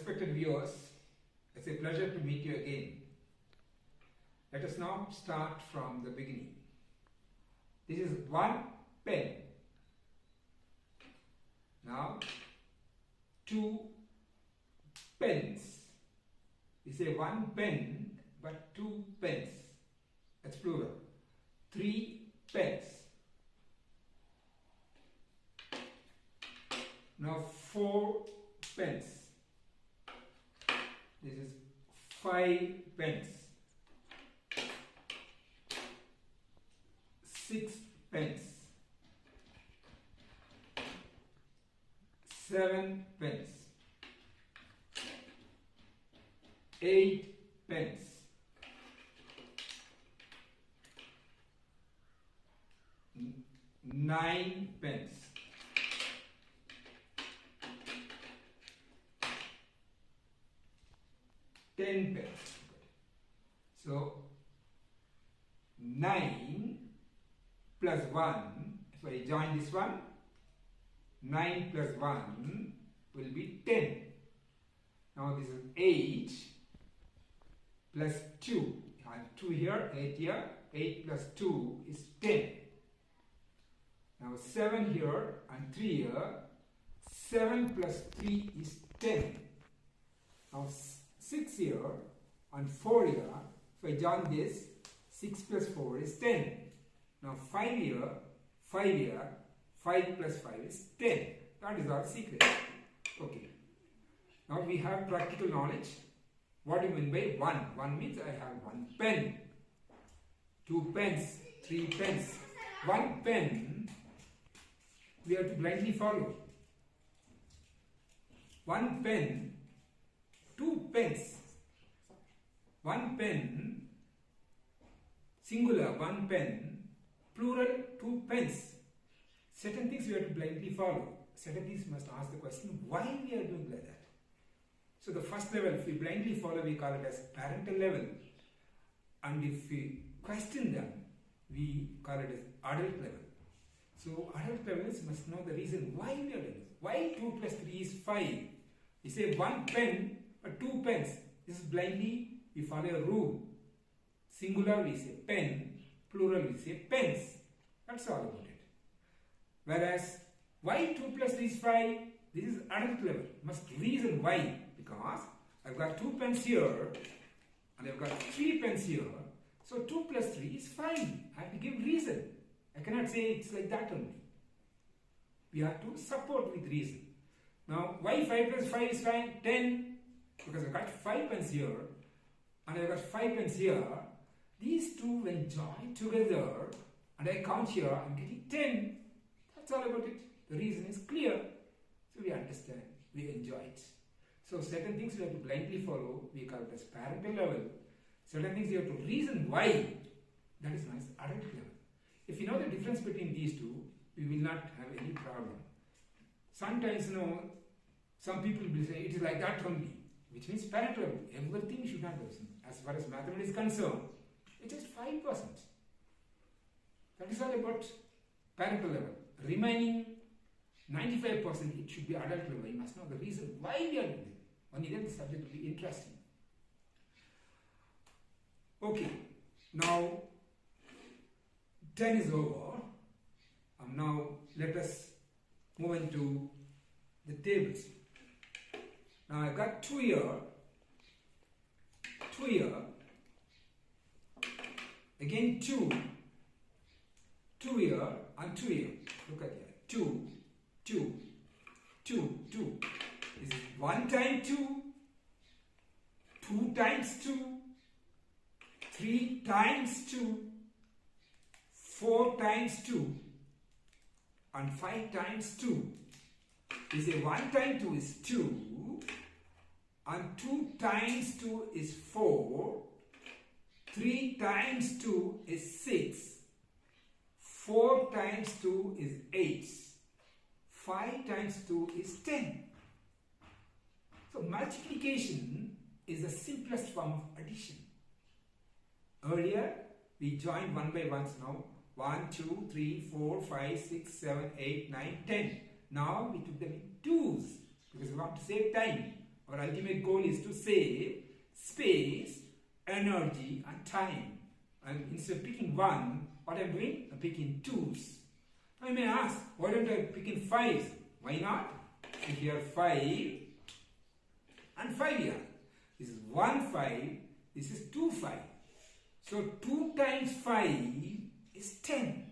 Respected viewers, it's a pleasure to meet you again. Let us now start from the beginning. This is one pen. Now, two pens. We say one pen, but two pens. That's plural. Three pens. Now, four pens. This is five pens. 6 pens. 7 pens. 8 pens. 9 pens. 10 pens. So 9 plus 1, so I join this one, 9 plus 1 will be 10. Now this is 8 plus 2, I have 2 here, 8 here, 8 plus 2 is 10. Now 7 here and 3 here, 7 plus 3 is 10. Now 6 here and 4 here, so I join this, 6 plus 4 is 10. Now 5 here, 5 here, 5 plus 5 is 10. That is our secret. Okay. Now we have practical knowledge. What do you mean by 1? 1 means I have 1 pen, 2 pens, 3 pens. 1 pen we have to blindly follow. 1 pen, 2 pens. 1 pen, singular, 1 pen, plural, 2 pens. Certain things we have to blindly follow. Certain things must ask the question, why we are doing like that? So the first level, if we blindly follow, we call it as parental level. And if we question them, we call it as adult level. So adult levels must know the reason why we are doing this. Why 2 plus 3 is 5? We say 1 pen or 2 pens. This is blindly, we follow a rule. Singular we say pen, plural we say pens. That's all about it. Whereas, why 2 plus 3 is 5? This is adult level. Must reason why. Because I've got 2 pens here and I've got 3 pens here. So 2 plus 3 is 5. I have to give reason. I cannot say it's like that only. We have to support with reason. Now, why 5 plus 5 is 10? Because I've got 5 pens here and I've got 5 pens here. These two when joined together and I count here, I'm getting 10. That's all about it. The reason is clear. So we understand, we enjoy it. So certain things we have to blindly follow, we call it as parental level. Certain things you have to reason why, that is known as adult level. If you know the difference between these two, we will not have any problem. Sometimes, some people will say it is like that only, which means parental level. Everything should not listen. As far as mathematics is concerned, it is 5%. That is all about parental level. Remaining 95%, it should be adult level. You must know the reason why we are doing it. Only then the subject will be interesting. Okay, now 10 is over. Now let us move into the tables. Now I've got 2 here, 2 here, again 2, 2 here and 2 here. Look at here, 2, 2, 2, 2. This is 1 times 2, 2 times 2, 3 times 2, 4 times 2, and 5 times 2. We say 1 times 2 is 2, and 2 times 2 is 4, 3 times 2 is 6, 4 times 2 is 8, 5 times 2 is 10. So multiplication is the simplest form of addition. Earlier we joined 1 by 1s. Now 1, 2, 3, 4, 5, 6, 7, 8, 9, 10. Now we took them in twos because we want to save time. Our ultimate goal is to save space, energy and time. And instead of picking one, what I'm doing? I'm picking twos. I may ask, why don't I pick in fives? Why not? So here 5 and 5 here. This is 1 5, this is 2 5. So 2 times 5 is 10.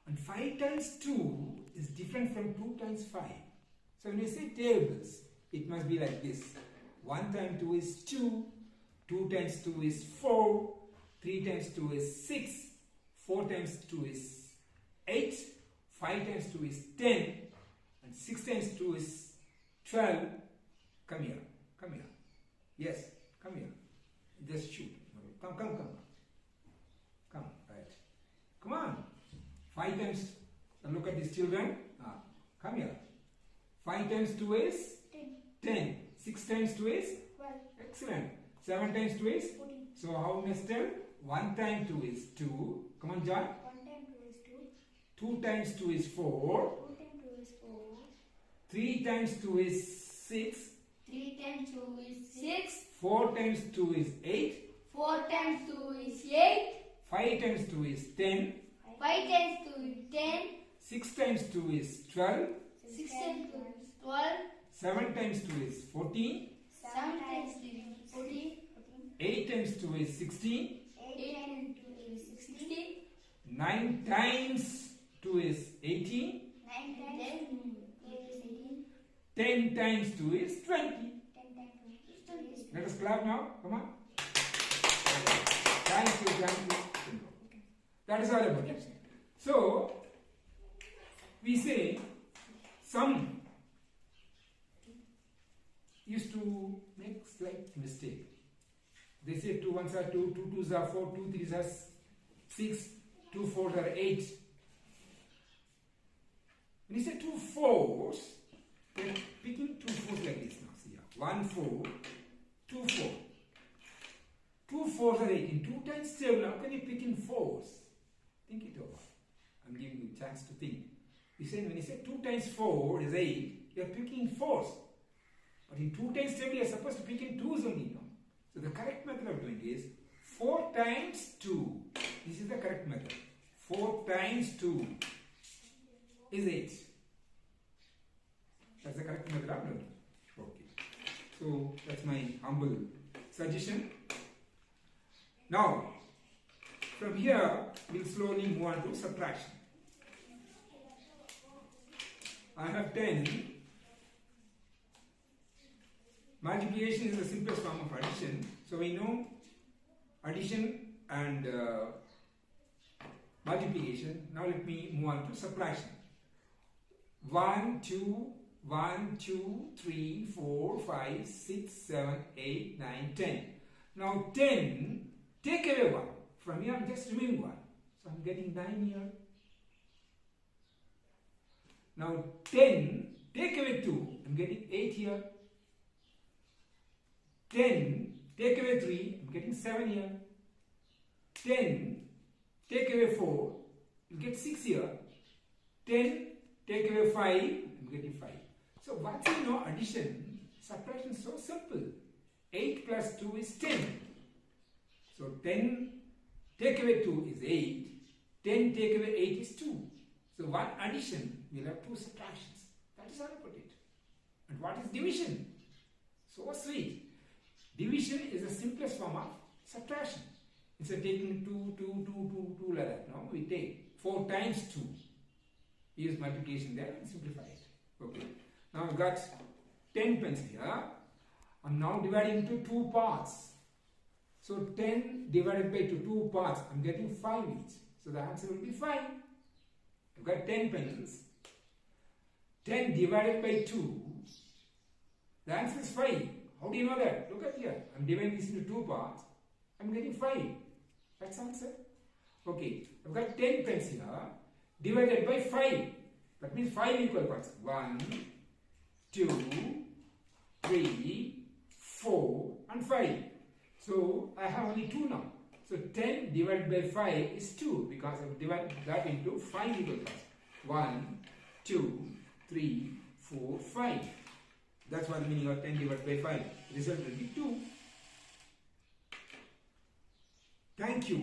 And 5 times 2 is different from 2 times 5. So when you say tables, it must be like this. 1 times 2 is 2, 2 times 2 is 4, 3 times 2 is 6, 4 times 2 is 8, 5 times 2 is 10, and 6 times 2 is 12. Come here, come here. Yes, come here. Just shoot. Come, come, come. Come, right. Come on. 5 times, look at these children. Come here. 5 times 2 is 10. 6 times 2 is 12. Excellent. 7 times 2 is 14. So how many still? 1 times 2 is 2. Come on, John. 1 times 2 is 2. 2 times 2 is 4. 2 times 2 is 4. 3 times 2 is 6. 3 times 2 is 6. 4 times 2 is 8. 4 times 2 is 8. 5 times 2 is 10. 5 times 2 is 10. 6 times 2 is 12. 6 times 2 is 12. 7 times 2 is 14. 7 times 3 is 14. 8 times 2 is 16. 8 times 2 is 16. 9 times 2 is 18. 9 times 2 is 18. 10 times 2 is 20. 10 times 2 is 20. Let us clap now. Come on. Thank you, thank you. That is all about it. So, we say some used to make slight mistake. They say 2 1s are 2, 2 2s are 4, 2 3s are 6, 2 4s are 8. When you say 2 4s, they are picking 2 4s like this now. See here. 1 4, 2 4. 2 4s are 18. 2 times 7, how can you pick in 4s? Think it over. I'm giving you a chance to think. You say when you say 2 times 4 is 8, you are picking 4s. But in 2 times 7, you are supposed to pick in 2s only. No? So the correct method of doing is 4 times 2. This is the correct method. 4 times 2 is 8. That's the correct method of doing. Okay. So that's my humble suggestion. Now, from here, we'll slowly move on to subtraction. I have 10. Multiplication is the simplest form of addition. So we know addition and multiplication. Now let me move on to subtraction. 1, 2, 1, 2, 3, 4, 5, 6, 7, 8, 9, 10. Now 10, take away 1. From here I'm just removing 1. So I'm getting 9 here. Now 10, take away 2. I'm getting 8 here. 10, take away 3. I'm getting 7 here. 10, take away 4. You get 6 here. 10, take away 5. I'm getting 5. So once you know addition, subtraction is so simple. 8 plus 2 is 10. So 10 take away 2 is 8. 10 take away 8 is 2. So one addition will have 2 subtractions. That is how I put it. And what is division? So sweet. Division is the simplest form of subtraction. Instead of taking 2, 2, 2, 2, 2 like that, no, we take 4 times 2. Use multiplication there and simplify it. Okay. Now I've got 10 pence here. I'm now dividing into 2 parts. So 10 divided by 2 parts, I'm getting 5 each. So the answer will be 5. I've got 10 pence. 10 divided by 2, the answer is 5. How do you know that? Look at here. I'm dividing this into 2 parts. I'm getting 5. That's the answer. Okay. I've got 10 pence here divided by 5. That means 5 equal parts. 1, 2, 3, 4 and 5. So I have only 2 now. So 10 divided by 5 is 2 because I have divided that into 5 equal parts. 1, 2, 3, 4, 5. That's what the meaning of 10 divided by 5. Result will be 2. Thank you.